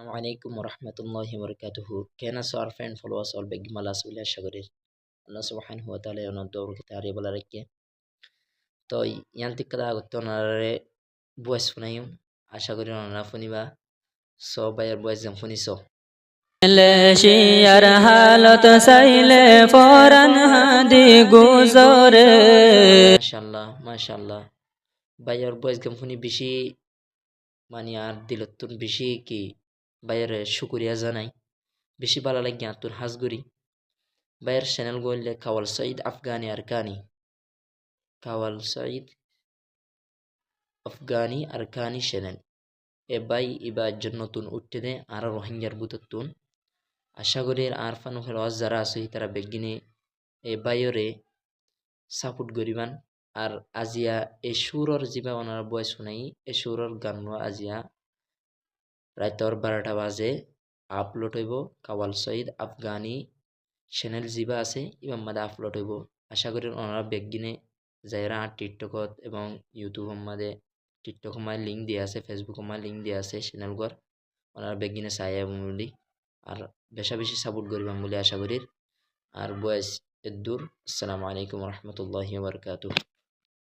Assalamualaikum warahmatullahi wabarakatuh. Kena so our friend followers all beg malas wili ashagorir. Allah subhanahu wa ta'ala yon dawr kitari balarakke. To yanti kada gottonare boys funayum ashagorir on rafuniba so bayar boys jam funi so. শিয়ার হালত চাইলে Ferran হাদি গুজরে মাশাআল্লাহ বাইর বয়স গাম funny বেশি মানে আর দিলতুন বেশি কি বাইর শুকরিয়া জানাই বেশি ভালো লাগে আতুর হাজগুড়ি বাইর চ্যানেল গইলে কাওয়াল সঈদ আফগানি আরকানি কাওয়াল সঈদ আফগানি আরকানি চ্যানেল এ বাই ইবা নতুন উঠতে দে আর রোহিঙ্গার বুততুন আশা করি আর ফানু খেলা যারা আছে তারা বেগিনে এ বাইরে সাপোর্ট করিবান আর আজিয়া এ সুরর জিবা ওনার বয়স শুনাই এ সুরর গান আজিয়া রাইতর 12টা বাজে আপলোড হইব কাওয়াল সঈদ আফগানি চ্যানেল জিবা আছে ইমাম মাদে আপলোড হইব আশা করি ওনারা বেগিনে যাইরা টিকটকত এবং ইউটিউব মাদে টিকটক মাই লিঙ্ক দিয়া আছে ফেসবুক মাই লিঙ্ক দিয়া আছে চ্যানেল গর ওনারা বেগিনে চাই বলি আর বেশি সাপোর্ট করিবাম বলে আশা করি আর বয়স এদুর আসসালামু আলাইকুম রহমতুল্লাহি ওয়া বারাকাতুহু।